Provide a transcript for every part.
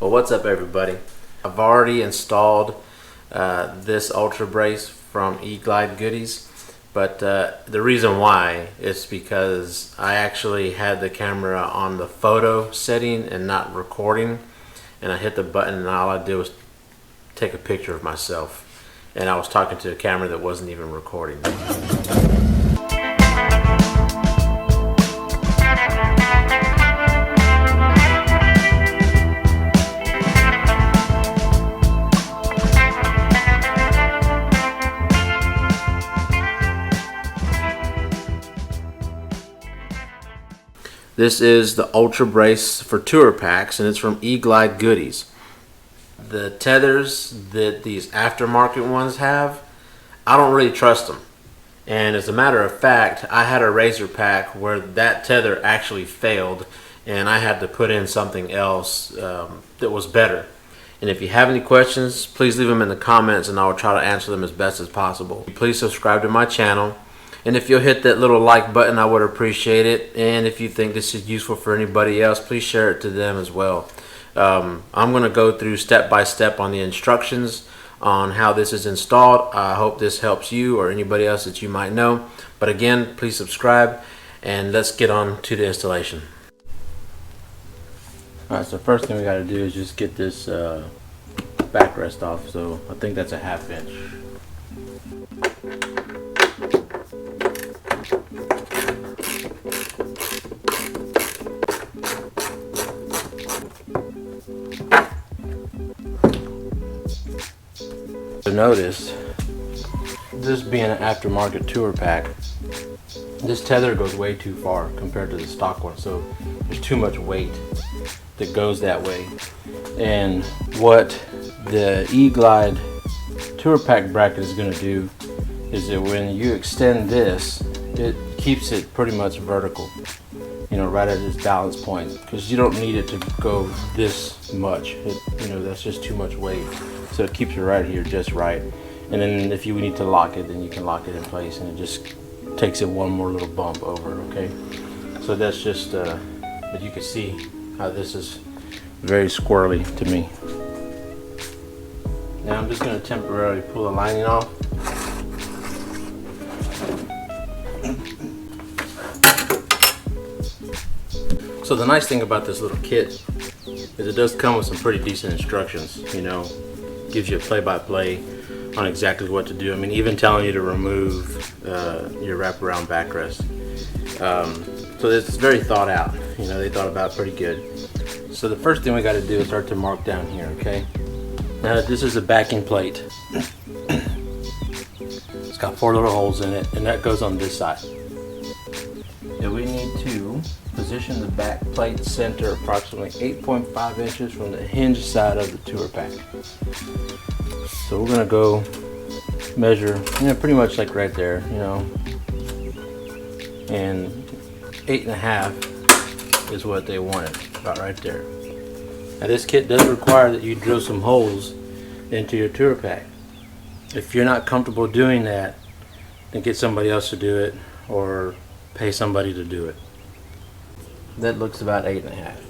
Well, what's up everybody? I've already installed this Ultrabrace from Eglide Goodies, but the reason why is because I actually had the camera on the photo setting and not recording, and I hit the button and all I did was take a picture of myself, and I was talking to a camera that wasn't even recording. This is the Ultrabrace for tour packs, and it's from Eglide Goodies. The tethers that these aftermarket ones have, I don't really trust them. And as a matter of fact, I had a razor pack where that tether actually failed, and I had to put in something else that was better. And if you have any questions, please leave them in the comments and I will try to answer them as best as possible. Please subscribe to my channel. And if you'll hit that little like button, I would appreciate it. And if you think this is useful for anybody else, please share it to them as well. I'm going to go through step by step on the instructions on how this is installed. I hope this helps you or anybody else that you might know. But again, please subscribe and let's get on to the installation. Alright, so first thing we got to do is just get this backrest off. So I think that's a 1/2 inch. Notice, this being an aftermarket tour pack, this tether goes way too far compared to the stock one, so there's too much weight that goes that way. And what the Eglide tour pack bracket is going to do is that when you extend this, it keeps it pretty much vertical, you know, right at its balance point, because you don't need it to go this much. That's just too much weight. So it keeps it right here just right. And then if you need to lock it, then you can lock it in place, and it just takes it one more little bump over, okay? So that's just, but you can see how this is very squirrely to me. Now I'm just going to temporarily pull the lining off. So the nice thing about this little kit is it does come with some pretty decent instructions, you know. Gives you a play-by-play on exactly what to do. I mean, even telling you to remove your wraparound backrest. So it's very thought out. You know, they thought about it pretty good. So the first thing we got to do is start to mark down here, okay? Now this is a backing plate. It's got 4 little holes in it, and that goes on this side. And we need to position the back plate center approximately 8.5 inches from the hinge side of the tour pack. So we're gonna go measure, pretty much like right there, and 8.5 is what they wanted, about right there. Now this kit does require that you drill some holes into your tour pack. If you're not comfortable doing that, then get somebody else to do it or pay somebody to do it. That looks about 8.5.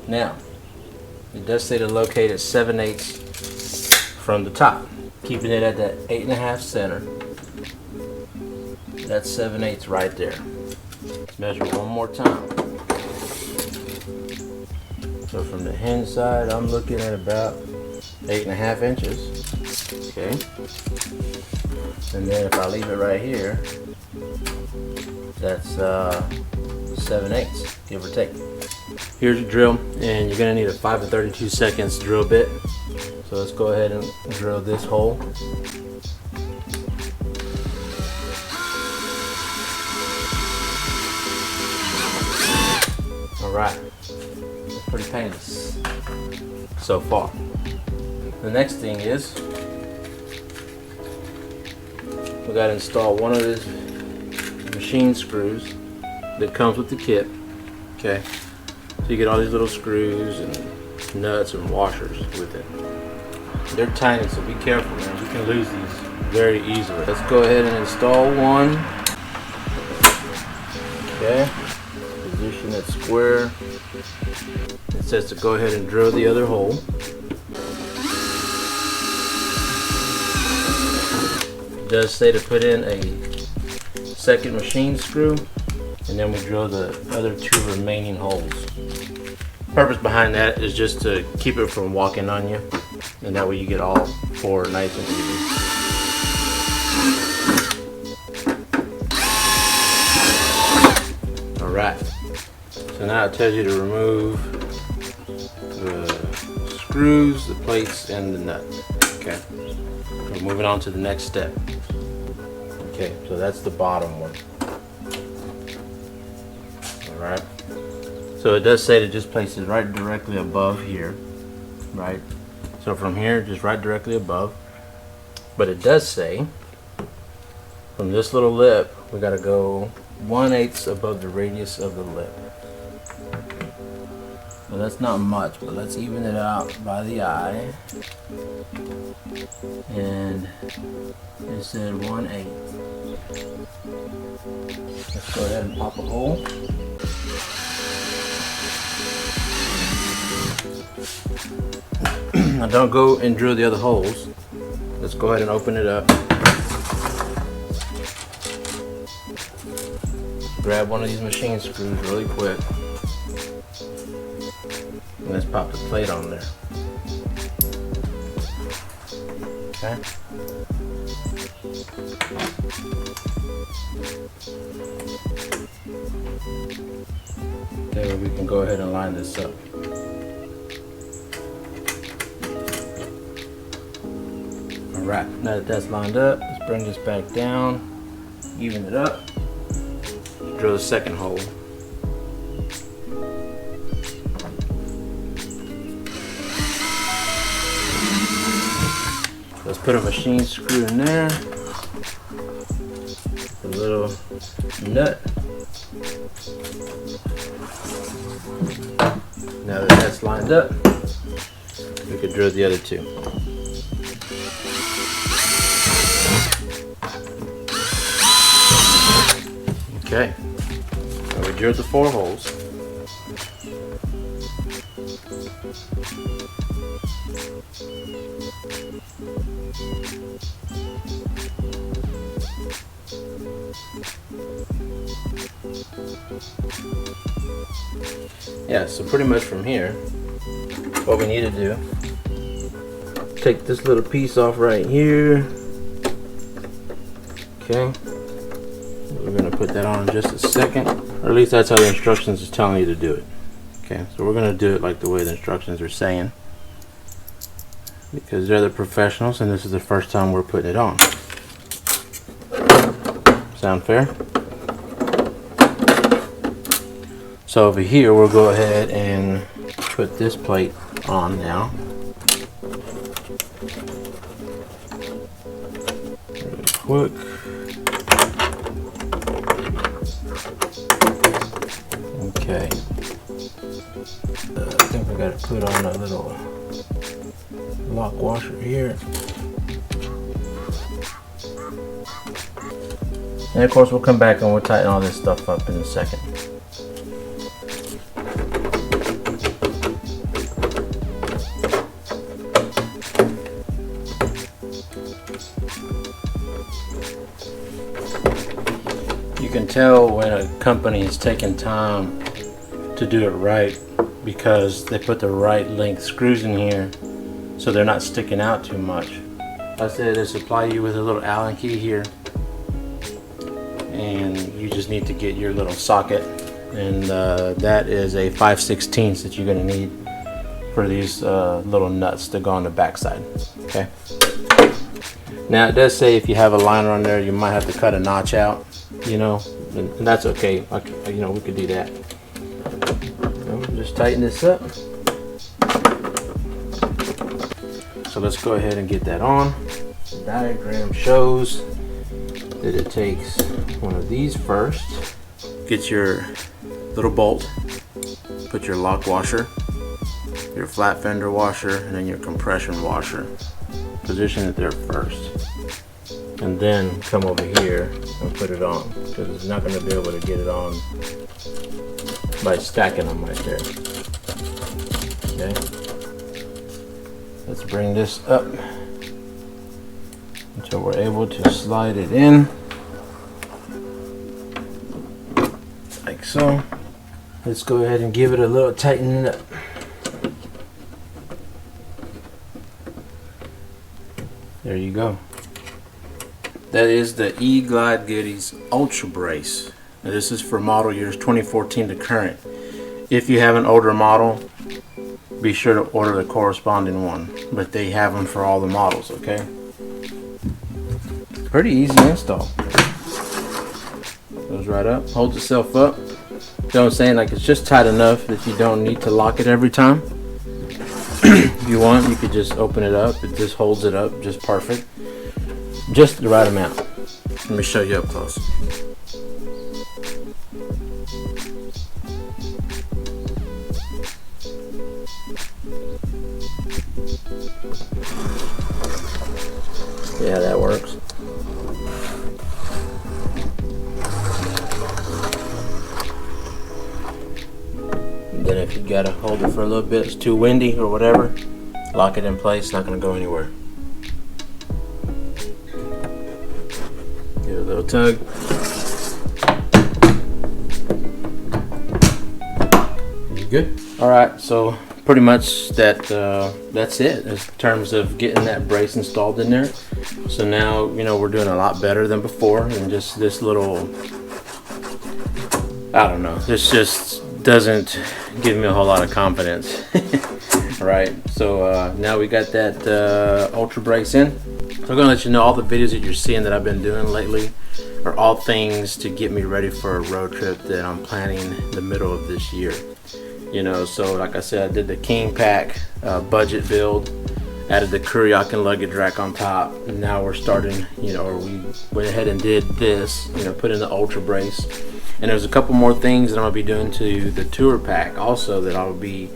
Now, it does say to locate at 7/8 from the top, keeping it at that 8.5 center. That's 7/8 right there. Measure one more time. So from the hinge side, I'm looking at about 8.5 inches. Okay. And then if I leave it right here, that's 7/8, give or take. Here's your drill, and you're gonna need a 5 and 32 seconds drill bit. So let's go ahead and drill this hole. All right, that's pretty painless so far. The next thing is we gotta install one of these machine screws that comes with the kit. Okay, so you get all these little screws and nuts and washers with it. They're tiny, so be careful, man. You can lose these very easily. Let's go ahead and install one. Okay, position it square It says to go ahead and drill the other hole. It does say to put in a second machine screw, and then we drill the other 2 remaining holes. Purpose behind that is just to keep it from walking on you, and that way you get all 4 nice and even. Alright, so now it tells you to remove the screws, the plates, and the nut. Okay, we're moving on to the next step. Okay, so that's the bottom one. Alright, so it does say to just place it right directly above here, right? So from here, just right directly above. But it does say from this little lip, we gotta go 1/8 above the radius of the lip. Well, that's not much, but let's even it out by the eye. And it said 1/8. Let's go ahead and pop a hole. Now don't go and drill the other holes. Let's go ahead and open it up. Grab one of these machine screws really quick. And let's pop the plate on there. Okay. Okay, we can go ahead and line this up. Alright, now that that's lined up, let's bring this back down, even it up, drill the second hole. Let's put a machine screw in there, a little nut. Now that that's lined up, we could drill the other 2. Okay, so we drilled the 4 holes. Yeah, so pretty much from here, what we need to do, take this little piece off right here. Okay. We're going to put that on in just a second, or at least that's how the instructions is telling you to do it. Okay, so we're going to do it like the way the instructions are saying, because they're the professionals and this is the first time we're putting it on. Sound fair? So over here we'll go ahead and put this plate on now. Really quick. Okay, I think we got to put on a little lock washer here. And of course we'll come back and we'll tighten all this stuff up in a second. You can tell when a company is taking time to do it right because they put the right length screws in here so they're not sticking out too much. I said they supply you with a little Allen key here, and you just need to get your little socket, and that is a 5/16 that you're going to need for these little nuts to go on the back side. Okay. Now it does say if you have a liner on there, you might have to cut a notch out, you know, and that's okay. You know, we could do that. So just tighten this up. So let's go ahead and get that on. The diagram shows that it takes one of these first. Get your little bolt, put your lock washer, your flat fender washer, and then your compression washer. Position it there first, and then come over here and put it on, because it's not going to be able to get it on by stacking them right there. Okay, let's bring this up until we're able to slide it in like so. Let's go ahead and give it a little tightening up. There you go. That is the Eglide Goodies Ultrabrace. Now this is for model years 2014 to current. If you have an older model, be sure to order the corresponding one. But they have them for all the models, okay? Pretty easy install. Goes right up, holds itself up. You know what I'm saying? Like, it's just tight enough that you don't need to lock it every time. If you want, you could just open it up. It just holds it up just perfect. Just the right amount. Let me show you up close. Yeah, that works. Then if you gotta hold it for a little bit, it's too windy or whatever, lock it in place, it's not gonna go anywhere. Give it a little tug. You good? Alright, so pretty much that's it in terms of getting that brace installed in there. So now, you know, we're doing a lot better than before, and just this little, I don't know, this just doesn't give me a whole lot of confidence. Right, so now we got that Ultrabrace in. So I'm gonna let you know all the videos that you're seeing that I've been doing lately are all things to get me ready for a road trip that I'm planning the middle of this year. You know, so like I said, I did the King Pack budget build, added the Kuryakin luggage rack on top, and now we're starting, you know, or we went ahead and did this, you know, put in the Ultrabrace. And there's a couple more things that I'm gonna be doing to the tour pack also that I'll be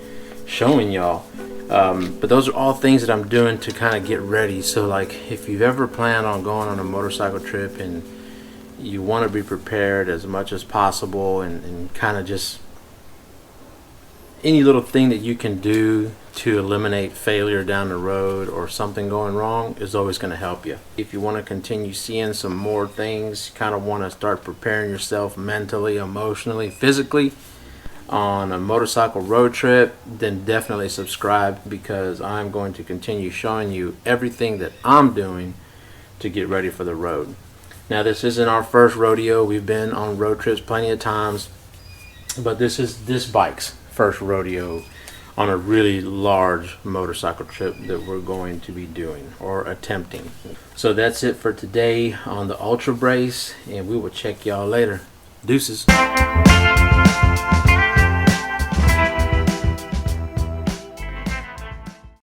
showing y'all. But those are all things that I'm doing to kind of get ready. So like, if you've ever planned on going on a motorcycle trip and you want to be prepared as much as possible, and kind of just any little thing that you can do to eliminate failure down the road or something going wrong is always going to help you. If you want to continue seeing some more things, kind of want to start preparing yourself mentally, emotionally, physically on a motorcycle road trip, then definitely subscribe, because I'm going to continue showing you everything that I'm doing to get ready for the road. Now, this isn't our first rodeo. We've been on road trips plenty of times, but this is this bike's first rodeo on a really large motorcycle trip that we're going to be doing or attempting. So that's it for today on the Ultrabrace, and we will check y'all later. Deuces.